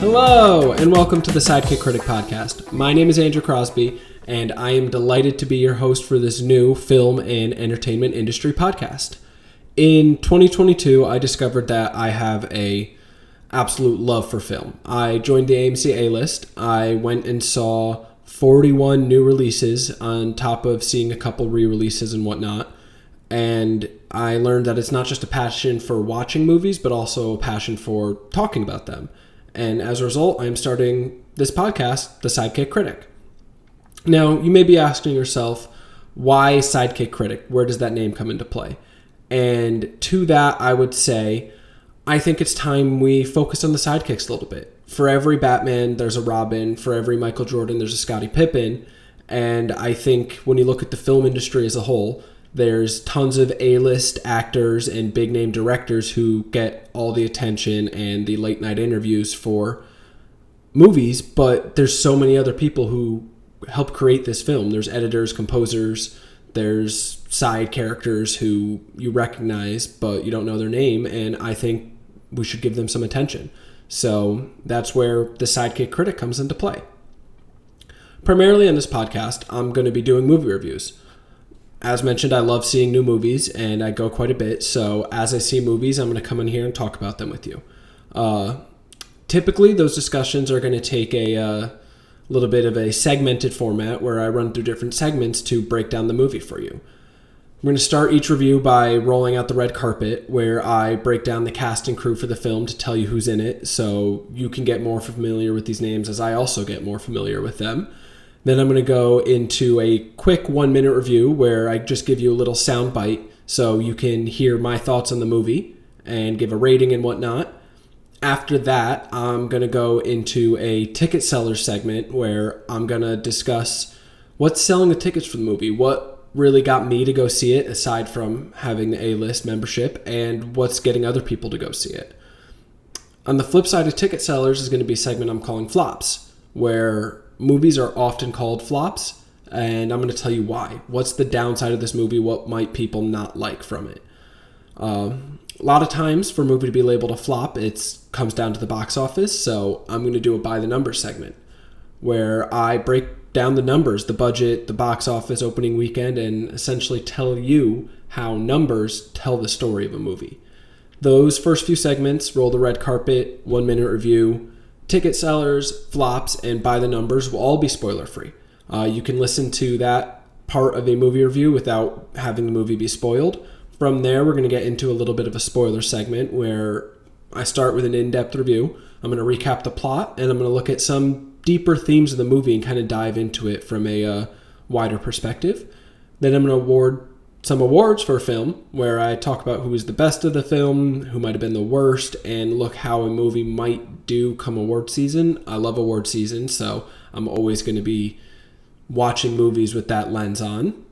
Hello, and welcome to the Sidekick Critic Podcast. My name is Andrew Crosby, and I am delighted to be your host for this new film and entertainment industry podcast. In 2022, I discovered that I have a absolute love for film. I joined the AMC A-list. I went and saw 41 new releases on top of seeing a couple re-releases and whatnot. And I learned that it's not just a passion for watching movies, but also a passion for talking about them. And as a result, I'm starting this podcast, The Sidekick Critic. Now, you may be asking yourself, why Sidekick Critic? Where does that name come into play? And to that, I would say, I think it's time we focus on the sidekicks a little bit. For every Batman, there's a Robin. For every Michael Jordan, there's a Scottie Pippen. And I think when you look at the film industry as a whole, there's tons of A-list actors and big-name directors who get all the attention and the late-night interviews for movies, but there's so many other people who help create this film. There's editors, composers, there's side characters who you recognize, but you don't know their name, and I think we should give them some attention. So that's where the Sidekick Critic comes into play. Primarily on this podcast, I'm going to be doing movie reviews. As mentioned, I love seeing new movies, and I go quite a bit. So as I see movies, I'm going to come in here and talk about them with you. Typically, those discussions are going to take a little bit of a segmented format where I run through different segments to break down the movie for you. I'm going to start each review by rolling out the red carpet, where I break down the cast and crew for the film to tell you who's in it, so you can get more familiar with these names as I also get more familiar with them. Then I'm going to go into a quick 1-minute review where I just give you a little sound bite so you can hear my thoughts on the movie and give a rating and whatnot. After that, I'm going to go into a ticket seller segment where I'm going to discuss what's selling the tickets for the movie, what really got me to go see it aside from having the A-list membership, and what's getting other people to go see it. On the flip side of ticket sellers is going to be a segment I'm calling flops, where movies are often called flops, and I'm going to tell you why. What's the downside of this movie? What might people not like from it? A lot of times for a movie to be labeled a flop, it comes down to the box office, so I'm going to do a by the numbers segment where I break down the numbers, the budget, the box office, opening weekend, and essentially tell you how numbers tell the story of a movie. Those first few segments, roll the red carpet, 1-minute review, ticket sellers, flops, and by the numbers will all be spoiler free. You can listen to that part of a movie review without having the movie be spoiled. From there, we're going to get into a little bit of a spoiler segment where I start with an in-depth review. I'm going to recap the plot, and I'm going to look at some deeper themes of the movie and kind of dive into it from a wider perspective. Then I'm going to award some awards for a film where I talk about who was the best of the film, who might have been the worst, and look how a movie might do come award season. I love award season, so I'm always going to be watching movies with that lens on.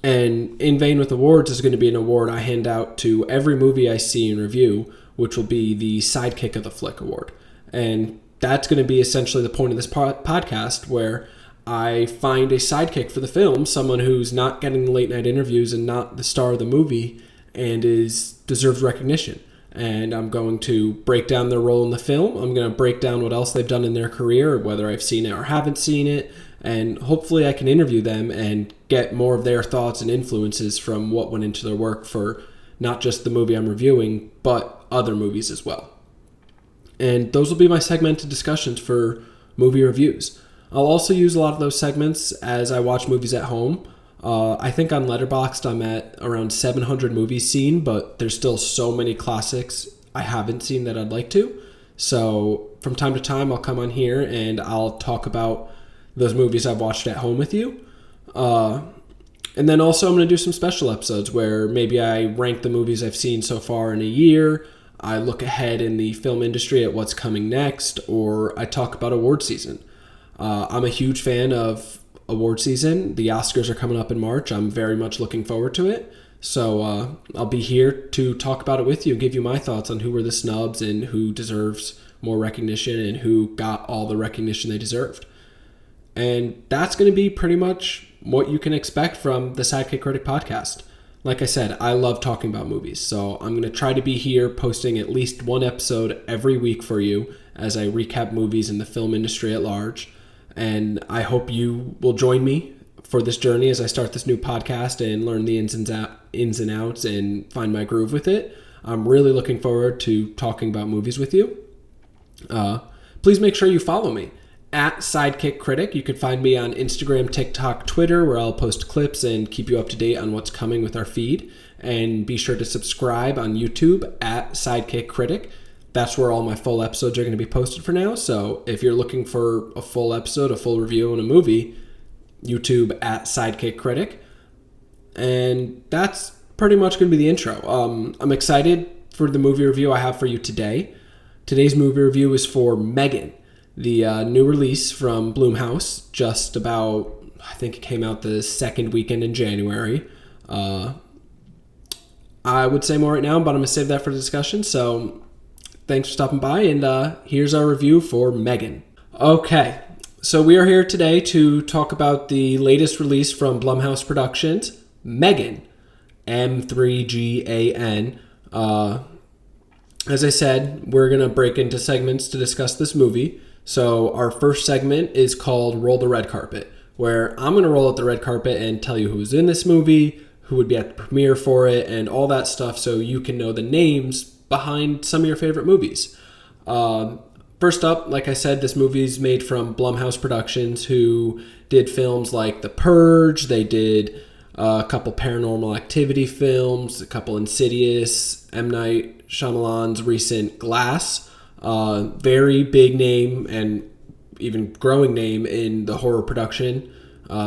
And in vein with awards is going to be an award I hand out to every movie I see and review, which will be the Sidekick of the Flick Award. And that's going to be essentially the point of this podcast, where I find a sidekick for the film, someone who's not getting the late night interviews and not the star of the movie and deserves recognition. And I'm going to break down their role in the film. I'm going to break down what else they've done in their career, whether I've seen it or haven't seen it. And hopefully I can interview them and get more of their thoughts and influences from what went into their work for not just the movie I'm reviewing, but other movies as well. And those will be my segmented discussions for movie reviews. I'll also use a lot of those segments as I watch movies at home. I think on Letterboxd I'm at around 700 movies seen, but there's still so many classics I haven't seen that I'd like to. So from time to time I'll come on here and I'll talk about those movies I've watched at home with you. And then also I'm going to do some special episodes where maybe I rank the movies I've seen so far in a year. I look ahead in the film industry at what's coming next, or I talk about award season. I'm a huge fan of award season. The Oscars are coming up in March. I'm very much looking forward to it. So I'll be here to talk about it with you and give you my thoughts on who were the snubs and who deserves more recognition and who got all the recognition they deserved. And that's going to be pretty much what you can expect from the Sidekick Critic Podcast. Like I said, I love talking about movies, so I'm going to try to be here posting at least one episode every week for you as I recap movies in the film industry at large. And I hope you will join me for this journey as I start this new podcast and learn the ins and outs and find my groove with it. I'm really looking forward to talking about movies with you. Please make sure you follow me at Sidekick Critic. You can find me on Instagram, TikTok, Twitter, where I'll post clips and keep you up to date on what's coming with our feed. And be sure to subscribe on YouTube at Sidekick Critic. That's where all my full episodes are going to be posted for now. So if you're looking for a full episode, a full review on a movie, YouTube at Sidekick Critic. And that's pretty much going to be the intro. I'm excited for the movie review I have for you today. Today's movie review is for M3GAN, the new release from Blumhouse, just about, I think it came out the second weekend in January. I would say more right now, but I'm going to save that for the discussion. So thanks for stopping by, and here's our review for M3GAN. Okay, so we are here today to talk about the latest release from Blumhouse Productions, M3GAN, M3GAN. As I said, we're going to break into segments to discuss this movie. So our first segment is called Roll the Red Carpet, where I'm going to roll out the red carpet and tell you who's in this movie, who would be at the premiere for it, and all that stuff so you can know the names behind some of your favorite movies. First up, like I said, this movie is made from Blumhouse Productions, who did films like The Purge. They did a couple Paranormal Activity films, a couple Insidious, M. Night Shyamalan's recent Glass. Very big name and even growing name in the horror production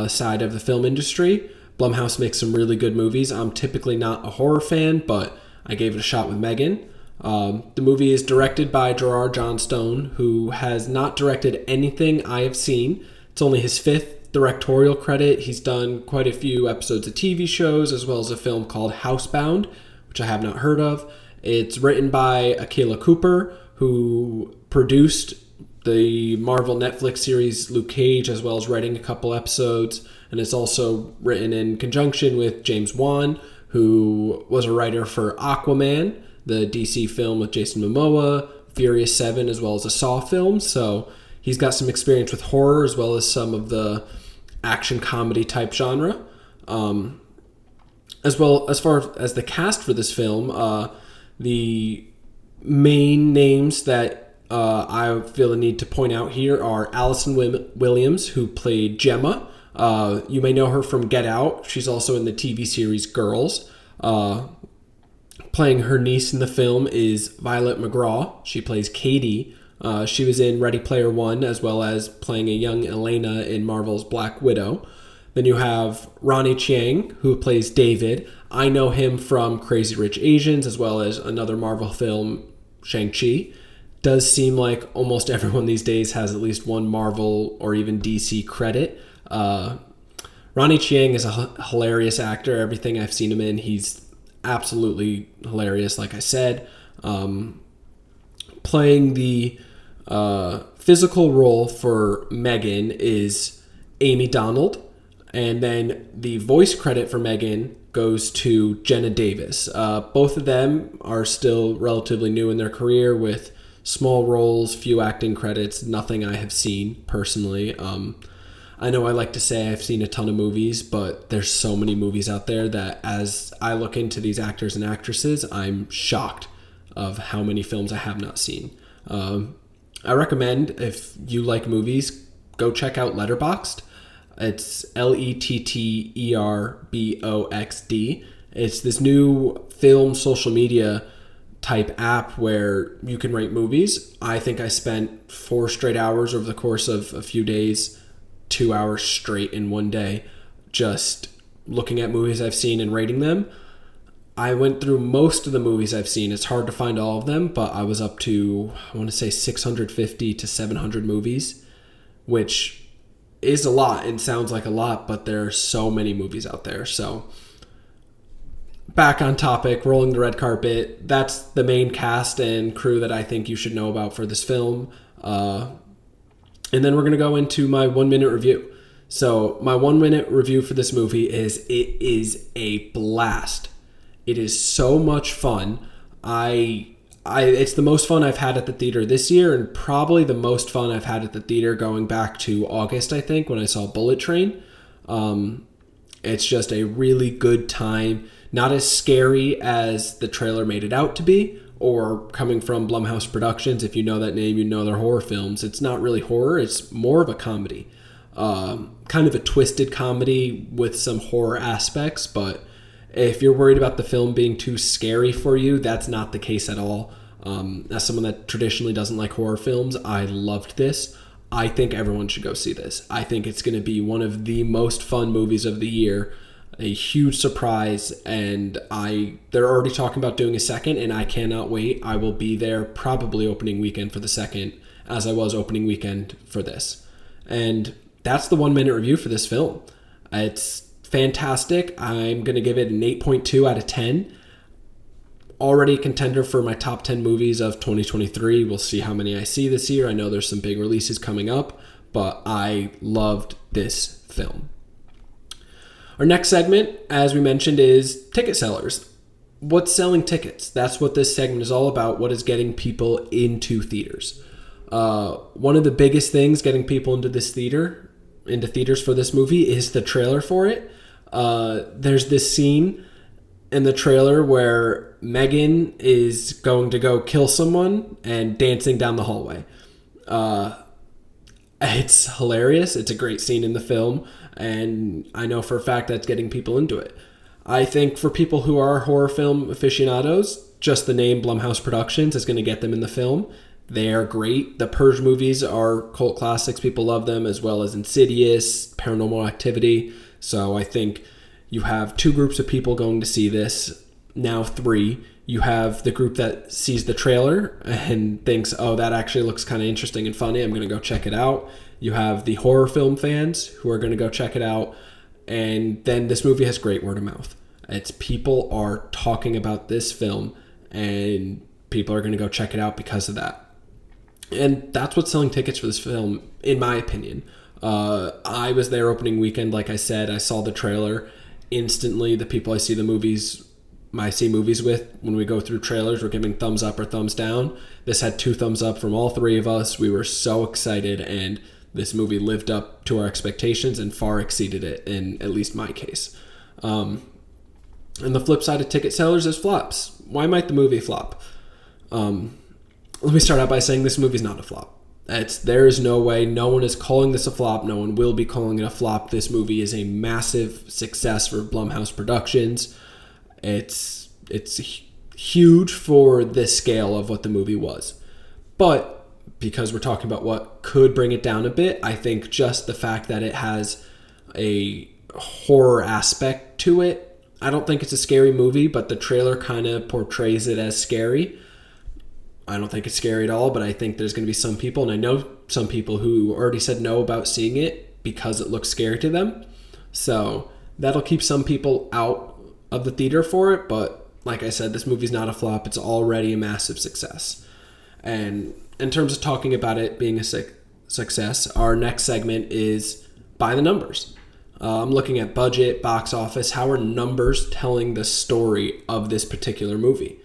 side of the film industry. Blumhouse makes some really good movies. I'm typically not a horror fan, but I gave it a shot with M3GAN. The movie is directed by Gerard Johnstone, who has not directed anything I have seen. It's only his fifth directorial credit. He's done quite a few episodes of TV shows, as well as a film called Housebound, which I have not heard of. It's written by Akilah Cooper, who produced the Marvel Netflix series Luke Cage, as well as writing a couple episodes. And it's also written in conjunction with James Wan, who was a writer for Aquaman, the DC film with Jason Momoa, Furious 7, as well as a Saw film. So he's got some experience with horror, as well as some of the action comedy type genre. As well as far as the cast for this film, the main names that I feel the need to point out here are Allison Williams, who played Gemma. You may know her from Get Out. She's also in the TV series Girls. Playing her niece in the film is Violet McGraw. She plays Katie. She was in Ready Player One, as well as playing a young Elena in Marvel's Black Widow. Then you have Ronnie Chieng, who plays David. I know him from Crazy Rich Asians, as well as another Marvel film, Shang-Chi. Does seem like almost everyone these days has at least one Marvel or even DC credit. Ronnie Chieng is a hilarious actor. Everything I've seen him in, he's absolutely hilarious, like I said. Playing the physical role for M3GAN is Amy Donald. And then the voice credit for M3GAN goes to Jenna Davis. Both of them are still relatively new in their career with small roles, few acting credits, nothing I have seen personally. I know I like to say I've seen a ton of movies, but there's so many movies out there that as I look into these actors and actresses, I'm shocked of how many films I have not seen. I recommend, if you like movies, go check out Letterboxd. It's Letterboxd. It's this new film social media type app where you can rate movies. I think I spent 4 straight hours over the course of a few days, 2 hours straight in one day, just looking at movies I've seen and rating them. I went through most of the movies I've seen. It's hard to find all of them, but I was up to, I want to say 650 to 700 movies, which is a lot and sounds like a lot, but there are so many movies out there. So back on topic, rolling the red carpet. That's the main cast and crew that I think you should know about for this film. And then we're going to go into my 1-minute review. So my 1 minute review for this movie is it is a blast. It is so much fun. It's the most fun I've had at the theater this year, and probably the most fun I've had at the theater going back to August, I think, when I saw Bullet Train. It's just a really good time. Not as scary as the trailer made it out to be, or coming from Blumhouse Productions. If you know that name, you know their horror films. It's not really horror. It's more of a comedy. Kind of a twisted comedy with some horror aspects, but if you're worried about the film being too scary for you, that's not the case at all. As someone that traditionally doesn't like horror films, I loved this. I think everyone should go see this. I think it's going to be one of the most fun movies of the year. A huge surprise, and they're already talking about doing a second, and I cannot wait. I will be there probably opening weekend for the second, as I was opening weekend for this. And that's the 1 minute review for this film. It's fantastic. I'm going to give it an 8.2 out of 10. Already a contender for my top 10 movies of 2023. We'll see how many I see this year. I know there's some big releases coming up, but I loved this film. Our next segment, as we mentioned, is ticket sellers. What's selling tickets? That's what this segment is all about. What is getting people into theaters? One of the biggest things getting people into theaters for this movie is the trailer for it. There's this scene in the trailer where M3GAN is going to go kill someone and dancing down the hallway. It's hilarious. It's a great scene in the film, and I know for a fact that's getting people into it. I think for people who are horror film aficionados, just the name Blumhouse Productions is going to get them in the film. They are great. The Purge movies are cult classics. People love them, as well as Insidious, Paranormal Activity. So I think you have two groups of people going to see this. Now three. You have the group that sees the trailer and thinks, oh, that actually looks kind of interesting and funny. I'm going to go check it out. You have the horror film fans who are going to go check it out. And then this movie has great word of mouth. It's people are talking about this film, and people are going to go check it out because of that. And that's what's selling tickets for this film, in my opinion. I was there opening weekend, like I said. I saw the trailer. Instantly, the people I see movies with, when we go through trailers, we're giving thumbs up or thumbs down. This had 2 thumbs up from all 3 of us. We were so excited, and this movie lived up to our expectations and far exceeded it, in at least my case. And the flip side of ticket sellers is flops. Why might the movie flop? Let me start out by saying this movie's not a flop. There is no way. No one is calling this a flop. No one will be calling it a flop. This movie is a massive success for Blumhouse Productions. It's huge for the scale of what the movie was. But because we're talking about what could bring it down a bit, I think just the fact that it has a horror aspect to it. I don't think it's a scary movie, but the trailer kind of portrays it as scary. I don't think it's scary at all, but I think there's going to be some people, and I know some people who already said no about seeing it because it looks scary to them. So that'll keep some people out of the theater for it, but like I said, this movie's not a flop. It's already a massive success. And in terms of talking about it being a success, our next segment is by the numbers. I'm looking at budget, box office. How are numbers telling the story of this particular movie?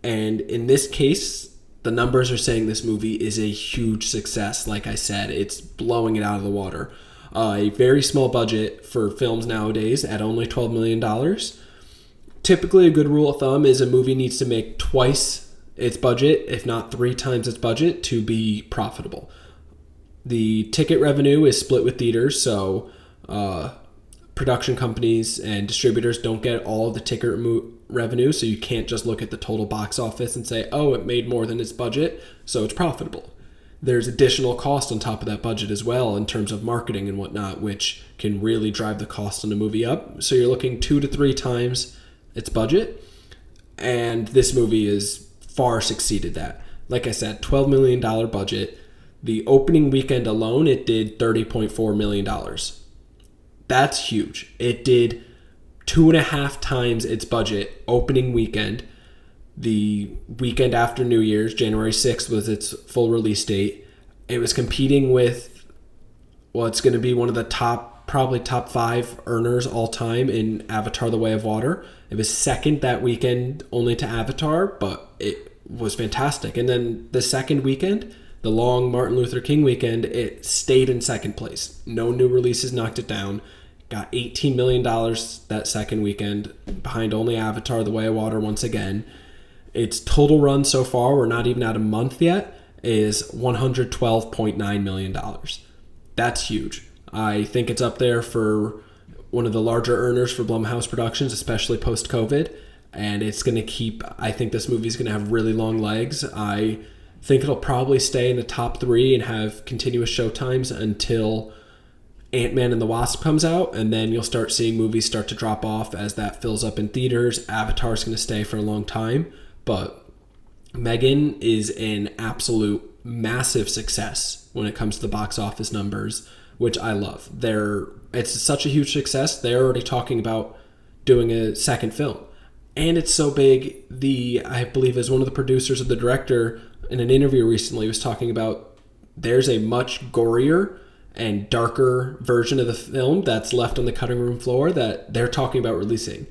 And in this case, the numbers are saying this movie is a huge success. Like I said, it's blowing it out of the water. A very small budget for films nowadays at only $12 million. Typically, a good rule of thumb is a movie needs to make twice its budget, if not 3 times its budget, to be profitable. The ticket revenue is split with theaters, so production companies and distributors don't get all of the ticket revenue, so you can't just look at the total box office and say, oh, it made more than its budget, so it's profitable. There's additional cost on top of that budget as well in terms of marketing and whatnot, which can really drive the cost on a movie up. So you're looking 2 to 3 times its budget, and this movie has far succeeded that. Like I said, $12 million budget. The opening weekend alone, it did $30.4 million. That's huge. It did 2.5 times its budget opening weekend. The weekend after New Year's, January 6th, was its full release date. It was competing with, well, it's going to be one of the top probably top 5 earners all time in Avatar: The Way of Water. It was second that weekend only to Avatar, but it was fantastic. And then the second weekend, the long Martin Luther King weekend, it stayed in second place. No new releases knocked it down. Got $18 million that second weekend, behind only Avatar: The Way of Water once again. Its total run so far, we're not even at a month yet, is $112.9 million. That's huge. I think it's up there for one of the larger earners for Blumhouse Productions, especially post-COVID. And it's going to keep, I think this movie's going to have really long legs. I think it'll probably stay in the top 3 and have continuous showtimes until Ant-Man and the Wasp comes out. And then you'll start seeing movies start to drop off as that fills up in theaters. Avatar's going to stay for a long time. But M3GAN is an absolute massive success when it comes to the box office numbers, which I love. It's such a huge success. They're already talking about doing a second film. And it's so big, I believe as one of the producers of the director in an interview recently was talking about there's a much gorier and darker version of the film that's left on the cutting room floor that they're talking about releasing.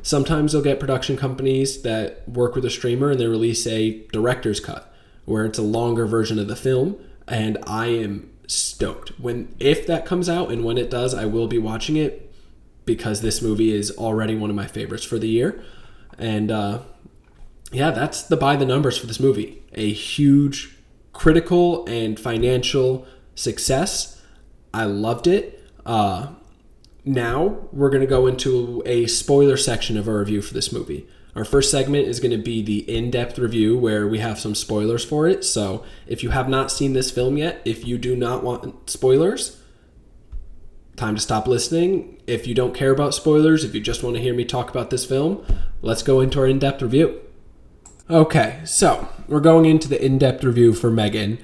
Sometimes they'll get production companies that work with a streamer and they release a director's cut where it's a longer version of the film, and I am stoked. If that comes out, and when it does, I will be watching it because this movie is already one of my favorites for the year. And that's the by the numbers for this movie. A huge critical and financial success. I loved it. Now we're going to go into a spoiler section of our review for this movie. Our first segment is going to be the in-depth review where we have some spoilers for it. So if you have not seen this film yet, if you do not want spoilers, time to stop listening. If you don't care about spoilers, if you just want to hear me talk about this film, let's go into our in-depth review. Okay, so we're going into the in-depth review for M3GAN.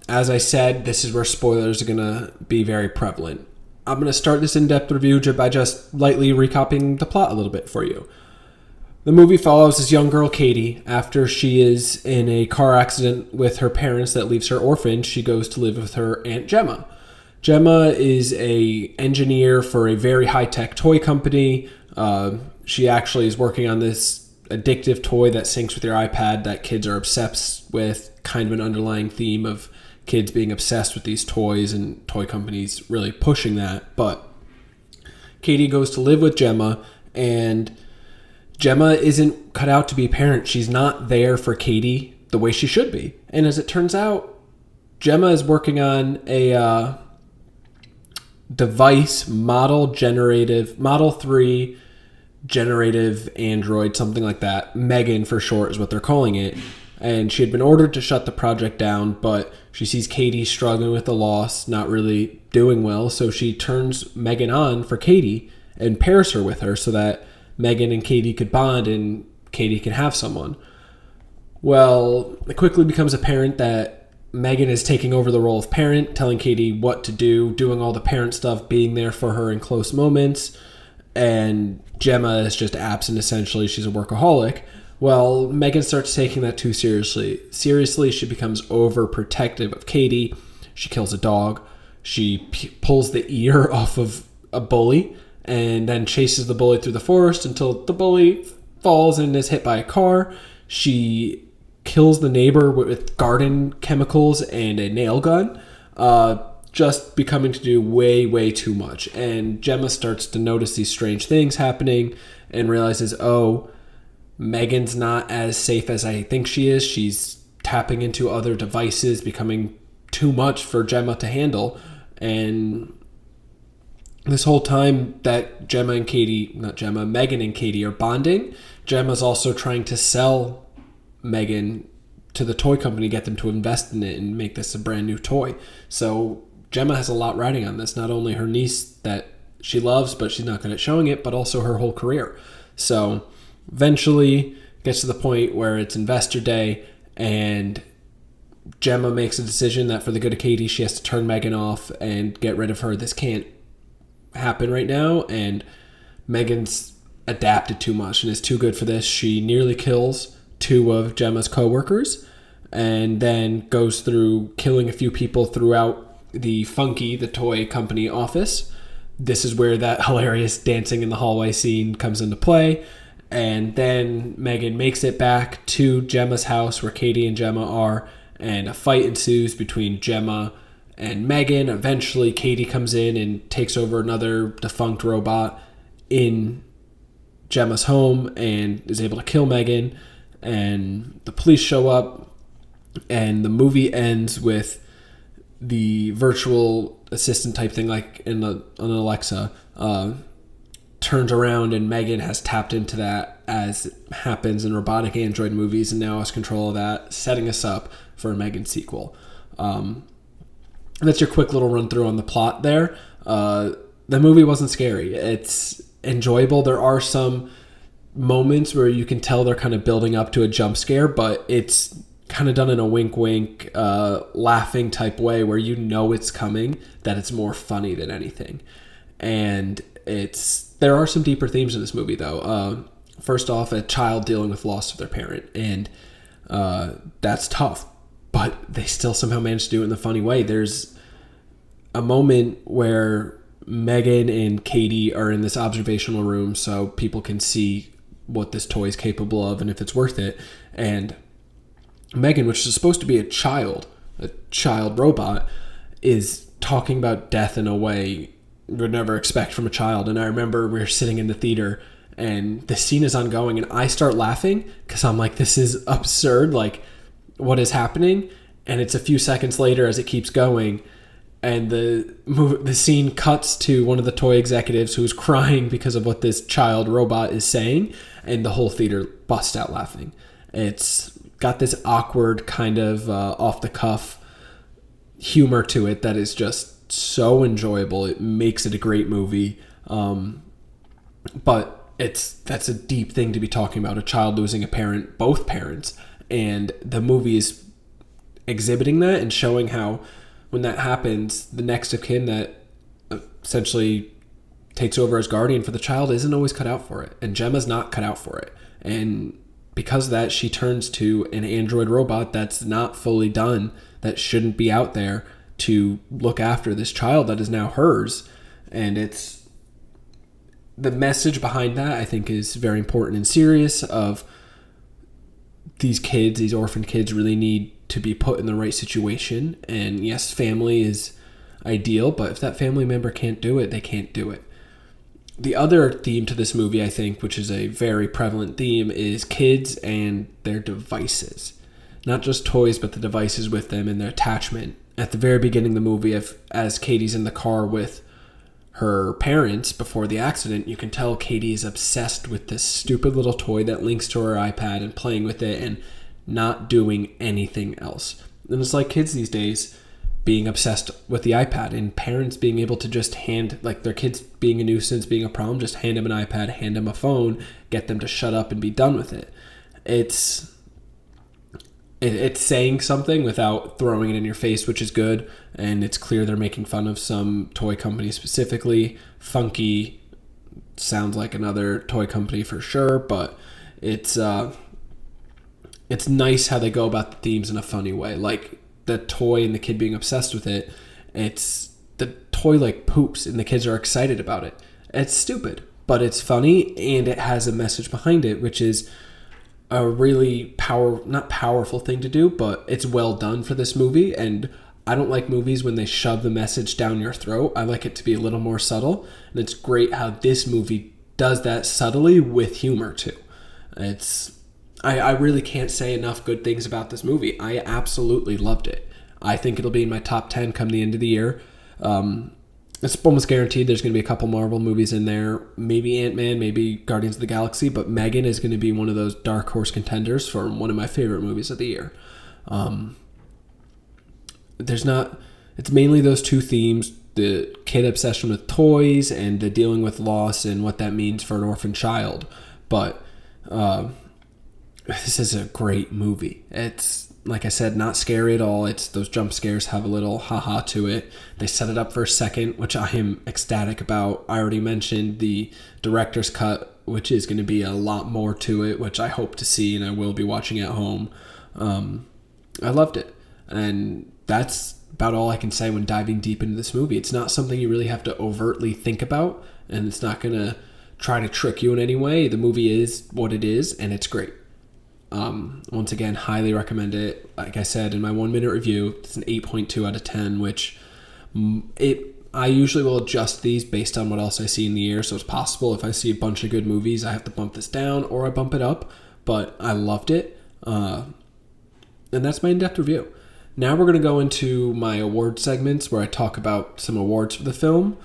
As I said, this is where spoilers are going to be very prevalent. I'm going to start this in-depth review by just lightly recapping the plot a little bit for you. The movie follows this young girl, Katie. After she is in a car accident with her parents that leaves her orphaned, she goes to live with her Aunt Gemma. Gemma is an engineer for a very high-tech toy company. She actually is working on this addictive toy that syncs with your iPad that kids are obsessed with, kind of an underlying theme of kids being obsessed with these toys and toy companies really pushing that. But Katie goes to live with Gemma, and Gemma isn't cut out to be a parent. She's not there for Katie the way she should be. And as it turns out, Gemma is working on a device, Model 3 generative android, something like that. M3GAN for short is what they're calling it. And she had been ordered to shut the project down, but she sees Katie struggling with the loss, not really doing well. So she turns M3GAN on for Katie and pairs her with her so that M3GAN and Katie could bond and Katie can have someone. Well, it quickly becomes apparent that M3GAN is taking over the role of parent, telling Katie what to do, doing all the parent stuff, being there for her in close moments. And Gemma is just absent, essentially. She's a workaholic. Well, M3GAN starts taking that too seriously. She becomes overprotective of Katie. She kills a dog. She pulls the ear off of a bully and then chases the bully through the forest until the bully falls and is hit by a car. She kills the neighbor with garden chemicals and a nail gun, just becoming to do way, way too much. And Gemma starts to notice these strange things happening and realizes, M3GAN's not as safe as I think she is. She's tapping into other devices, becoming too much for Gemma to handle. And this whole time that M3GAN and Katie are bonding, Gemma's also trying to sell M3GAN to the toy company, get them to invest in it and make this a brand new toy. So Gemma has a lot riding on this, not only her niece that she loves, but she's not good at showing it, but also her whole career. So eventually gets to the point where it's investor day and Gemma makes a decision that for the good of Katie, she has to turn M3GAN off and get rid of her. This can't happen right now, and M3GAN's adapted too much and is too good for this. She nearly kills 2 of Gemma's co-workers and then goes through killing a few people throughout the Funky, the toy company office. This is where that hilarious dancing in the hallway scene comes into play. And then M3GAN makes it back to Gemma's house where Katie and Gemma are, and a fight ensues between Gemma and M3GAN. Eventually, Katie comes in and takes over another defunct robot in Gemma's home and is able to kill M3GAN. And the police show up, and the movie ends with the virtual assistant type thing, like in an Alexa, turns around, and M3GAN has tapped into that, as happens in robotic android movies, and now has control of that, setting us up for a M3GAN sequel. That's your quick little run through on the plot there. The movie wasn't scary. It's enjoyable. There are some moments where you can tell they're kind of building up to a jump scare, but it's kind of done in a wink laughing type way where you know it's coming, that it's more funny than anything. And there are some deeper themes in this movie, though. First off, a child dealing with loss of their parent, and that's tough, but they still somehow manage to do it in a funny way. There's a moment where M3GAN and Katie are in this observational room so people can see what this toy is capable of and if it's worth it. And M3GAN, which is supposed to be a child robot, is talking about death in a way you would never expect from a child. And I remember we were sitting in the theater and the scene is ongoing, and I start laughing because I'm like, this is absurd. Like, what is happening? And it's a few seconds later as it keeps going, and the scene cuts to one of the toy executives who's crying because of what this child robot is saying, and the whole theater busts out laughing. It's got this awkward kind of off-the-cuff humor to it that is just so enjoyable. It makes it a great movie. But that's a deep thing to be talking about, a child losing a parent, both parents. And the movie is exhibiting that and showing how when that happens, the next of kin that essentially takes over as guardian for the child isn't always cut out for it. And Gemma's not cut out for it. And because of that, she turns to an android robot that's not fully done, that shouldn't be out there, to look after this child that is now hers. And it's the message behind that, I think, is very important and serious, of these kids, these orphan kids, really need to be put in the right situation. And yes, family is ideal, but if that family member can't do it, they can't do it. The other theme to this movie, I think, which is a very prevalent theme, is kids and their devices. Not just toys, but the devices with them and their attachment. At the very beginning of the movie, as Katie's in the car with her parents before the accident, you can tell Katie is obsessed with this stupid little toy that links to her iPad and playing with it and not doing anything else. And it's like kids these days being obsessed with the iPad, and parents being able to just hand, like their kids being a nuisance, being a problem, just hand them an iPad, hand them a phone, get them to shut up and be done with it. It's saying something without throwing it in your face, which is good. And it's clear they're making fun of some toy company specifically. Funky sounds like another toy company for sure, but it's nice how they go about the themes in a funny way. Like the toy and the kid being obsessed with it. It's the toy like poops and the kids are excited about it. It's stupid, but it's funny, and it has a message behind it, which is a really not powerful thing to do, but it's well done for this movie. And I don't like movies when they shove the message down your throat. I like it to be a little more subtle, and it's great how this movie does that subtly with humor too. I really can't say enough good things about this movie. I absolutely loved it. I think it'll be in my top 10 come the end of the year. It's almost guaranteed there's going to be a couple Marvel movies in there. Maybe Ant-Man, maybe Guardians of the Galaxy, but M3GAN is going to be one of those dark horse contenders for one of my favorite movies of the year. It's mainly those two themes, the kid obsession with toys and the dealing with loss and what that means for an orphan child. But this is a great movie. It's, like I said, not scary at all. It's those jump scares have a little haha to it. They set it up for a second, which I am ecstatic about. I already mentioned the director's cut, which is going to be a lot more to it, which I hope to see and I will be watching at home. I loved it. And that's about all I can say when diving deep into this movie. It's not something you really have to overtly think about, and it's not going to try to trick you in any way. The movie is what it is, and it's great. Once again, highly recommend it. Like I said in my 1-minute review, it's an 8.2 out of 10, which I usually will adjust these based on what else I see in the year. So it's possible if I see a bunch of good movies, I have to bump this down or I bump it up. But I loved it. And that's my in-depth review. Now we're going to go into my award segments where I talk about some awards for the film.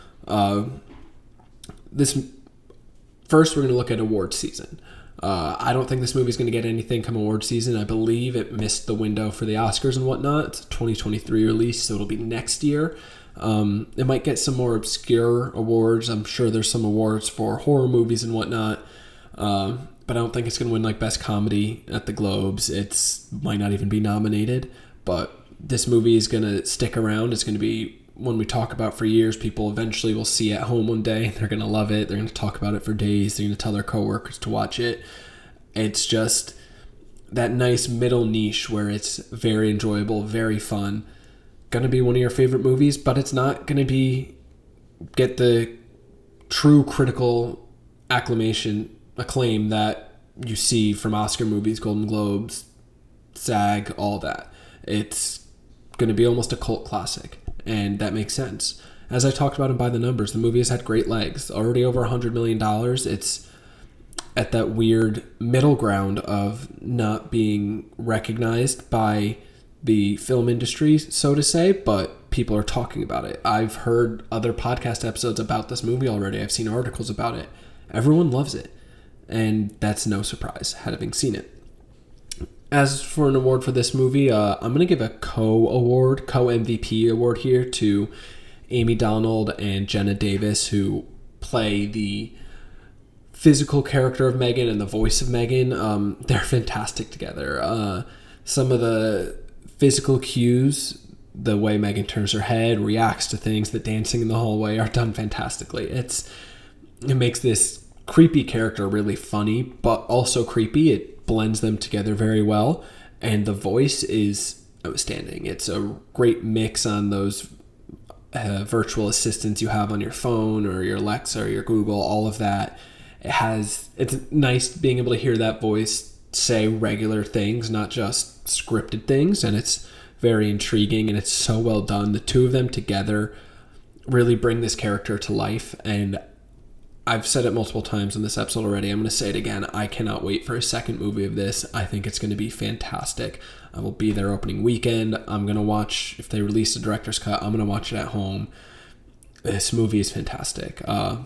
First, we're going to look at award season. I don't think this movie is going to get anything come award season. I believe it missed the window for the Oscars and whatnot. It's a 2023 release, so it'll be next year. It might get some more obscure awards. I'm sure there's some awards for horror movies and whatnot. But I don't think it's going to win like Best Comedy at the Globes. It might not even be nominated. But this movie is going to stick around. It's going to be one we talk about for years. People eventually will see at home one day. They're going to love it. They're going to talk about it for days. They're going to tell their coworkers to watch it. It's just that nice middle niche where it's very enjoyable, very fun. Going to be one of your favorite movies, but it's not going to get the true critical acclaim that you see from Oscar movies, Golden Globes, SAG, all that. It's going to be almost a cult classic. And that makes sense. As I talked about in By the Numbers, the movie has had great legs. Already over $100 million. It's at that weird middle ground of not being recognized by the film industry, so to say, but people are talking about it. I've heard other podcast episodes about this movie already. I've seen articles about it. Everyone loves it. And that's no surprise, having seen it. As for an award for this movie, I'm going to give a co-MVP award here to Amy Donald and Jenna Davis, who play the physical character of M3GAN and the voice of M3GAN. They're fantastic together. Some of the physical cues, the way M3GAN turns her head, reacts to things, the dancing in the hallway are done fantastically. It makes this creepy character really funny, but also creepy. It blends them together very well, and the voice is outstanding. It's a great mix on those virtual assistants you have on your phone or your Alexa or your Google, all of that. It's nice being able to hear that voice say regular things, not just scripted things, and it's very intriguing, and it's so well done. The two of them together really bring this character to life, and I've said it multiple times in this episode already. I'm going to say it again. I cannot wait for a second movie of this. I think it's going to be fantastic. I will be there opening weekend. I'm going to watch, if they release the director's cut, I'm going to watch it at home. This movie is fantastic. I've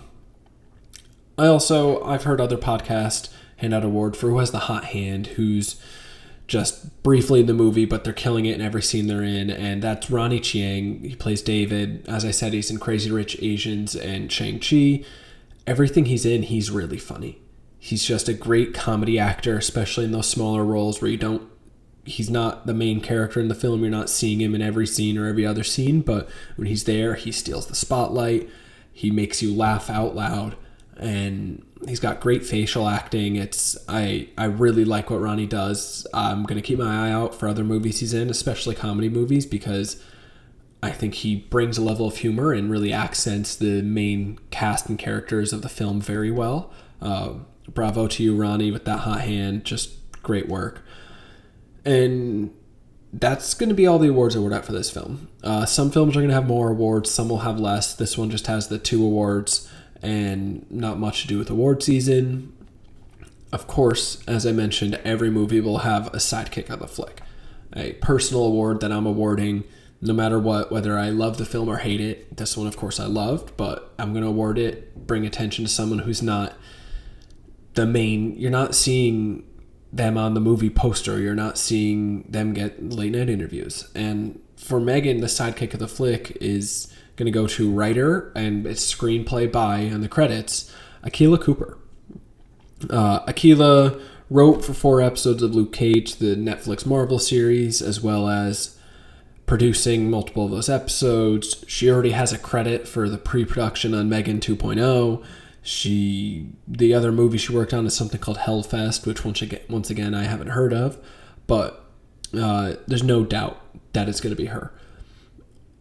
heard other podcasts hand out award for who has the hot hand, who's just briefly in the movie, but they're killing it in every scene they're in, and that's Ronnie Chiang. He plays David. As I said, he's in Crazy Rich Asians and Shang-Chi. Everything he's in, he's really funny. He's just a great comedy actor, especially in those smaller roles where he's not the main character in the film. You're not seeing him in every scene or every other scene, but when he's there, he steals the spotlight. He makes you laugh out loud, and he's got great facial acting. I really like what Ronnie does. I'm going to keep my eye out for other movies he's in, especially comedy movies, because I think he brings a level of humor and really accents the main cast and characters of the film very well. Bravo to you, Ronnie, with that hot hand. Just great work. And that's going to be all the awards awarded out for this film. Some films are going to have more awards. Some will have less. This one just has the 2 awards and not much to do with award season. Of course, as I mentioned, every movie will have a sidekick of the flick. A personal award that I'm awarding no matter what, whether I love the film or hate it. This one, of course, I loved, but I'm going to award it, bring attention to someone who's not the main. You're not seeing them on the movie poster. You're not seeing them get late night interviews. And for M3GAN, the sidekick of the flick is going to go to writer, and it's screenplay by, on the credits, Akilah Cooper. Akilah wrote for 4 episodes of Luke Cage, the Netflix Marvel series, as well as producing multiple of those episodes. She already has a credit for the pre-production on M3GAN 2.0. The other movie she worked on is something called Hellfest, which once again I haven't heard of, but there's no doubt that it's going to be her.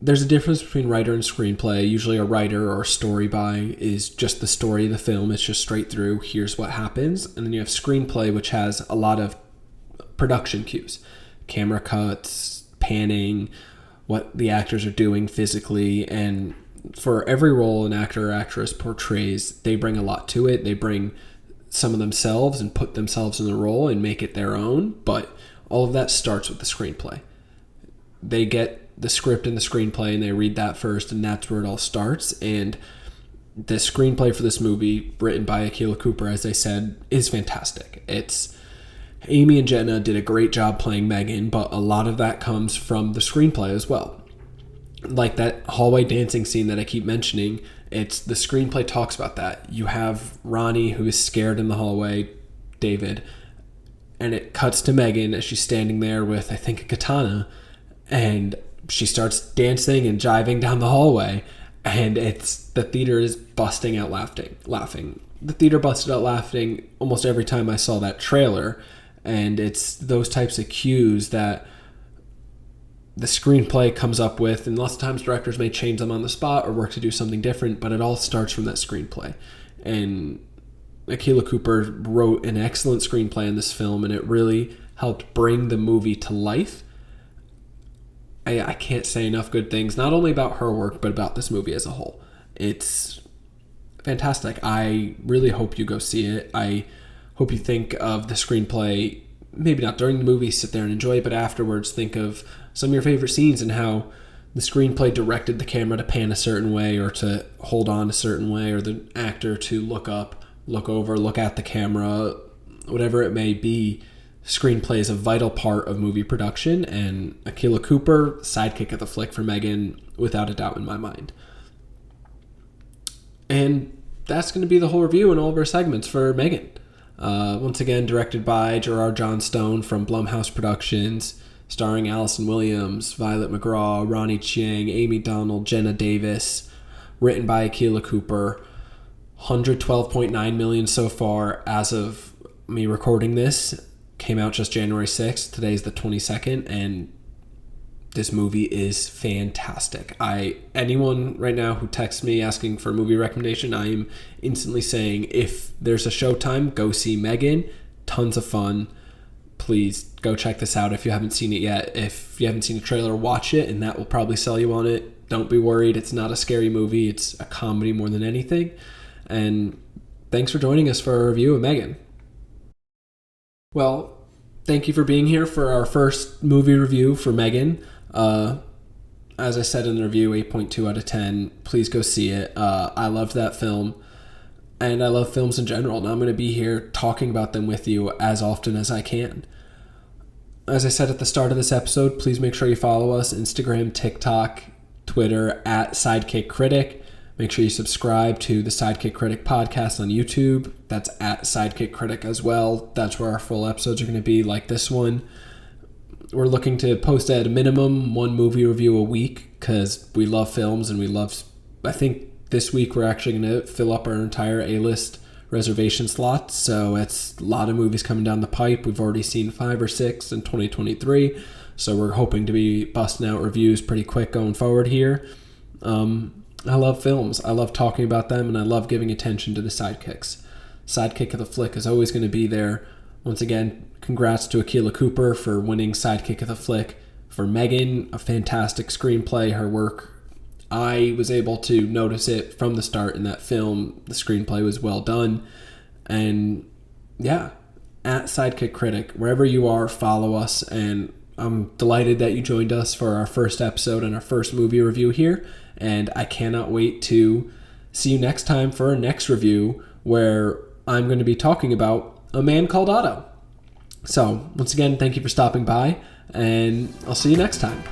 there's a difference between writer and screenplay. Usually a writer or a story by is just the story of the film. It's just straight through, here's what happens. And then you have screenplay, which has a lot of production cues. Camera cuts, panning, what the actors are doing physically. And for every role an actor or actress portrays, they bring a lot to it. They bring some of themselves and put themselves in the role and make it their own. But all of that starts with the screenplay. They get the script and the screenplay and they read that first, and that's where it all starts. And the screenplay for this movie, written by Akilah Cooper, as I said, is fantastic. It's Amy and Jenna did a great job playing Megan, but a lot of that comes from the screenplay as well. Like that hallway dancing scene that I keep mentioning, it's the screenplay talks about that. You have Ronnie, who is scared in the hallway, David, and it cuts to Megan as she's standing there with, I think, a katana, and she starts dancing and jiving down the hallway, and the theater is busting out laughing. The theater busted out laughing almost every time I saw that trailer, and it's those types of cues that the screenplay comes up with, and lots of times directors may change them on the spot or work to do something different, but it all starts from that screenplay. And Akilah Cooper wrote an excellent screenplay in this film, and it really helped bring the movie to life. I can't say enough good things, not only about her work, but about this movie as a whole. It's fantastic. I really hope you go see it. I hope you think of the screenplay, maybe not during the movie, sit there and enjoy it, but afterwards think of some of your favorite scenes and how the screenplay directed the camera to pan a certain way or to hold on a certain way, or the actor to look up, look over, look at the camera, whatever it may be. Screenplay is a vital part of movie production, and Akilah Cooper, sidekick of the flick for Megan, without a doubt in my mind. And that's going to be the whole review and all of our segments for Megan. Once again, directed by Gerard Johnstone from Blumhouse Productions, starring Allison Williams, Violet McGraw, Ronnie Chieng, Amy Donald, Jenna Davis, written by Akilah Cooper. $112.9 million so far as of me recording this. Came out just January 6th. Today's the 22nd, and this movie is fantastic. Anyone right now who texts me asking for a movie recommendation, I am instantly saying, if there's a showtime, go see Megan. Tons of fun. Please go check this out if you haven't seen it yet. If you haven't seen the trailer, watch it, and that will probably sell you on it. Don't be worried. It's not a scary movie. It's a comedy more than anything. And thanks for joining us for a review of Megan. Well, thank you for being here for our first movie review for Megan. As I said in the review, 8.2 out of 10. Please go see it. I loved that film, and I love films in general, and I'm going to be here talking about them with you as often as I can. As I said at the start of this episode, please make sure you follow us, Instagram, TikTok, Twitter, at Sidekick Critic. Make sure you subscribe to the Sidekick Critic Podcast on YouTube. That's at Sidekick Critic as well. That's where our full episodes are going to be, like this one. We're looking to post at a minimum one movie review a week because we love films, and I think this week we're actually going to fill up our entire A-list reservation slots. So it's a lot of movies coming down the pipe. We've already seen 5 or 6 in 2023. So we're hoping to be busting out reviews pretty quick going forward here. I love films. I love talking about them, and I love giving attention to the sidekicks. Sidekick of the Flick is always going to be there. Once again, congrats to Akilah Cooper for winning Sidekick of the Flick. For Megan, a fantastic screenplay. Her work, I was able to notice it from the start in that film. The screenplay was well done. And yeah, at Sidekick Critic, wherever you are, follow us. And I'm delighted that you joined us for our first episode and our first movie review here. And I cannot wait to see you next time for our next review, where I'm going to be talking about A Man Called Otto. So, once again, thank you for stopping by, and I'll see you next time.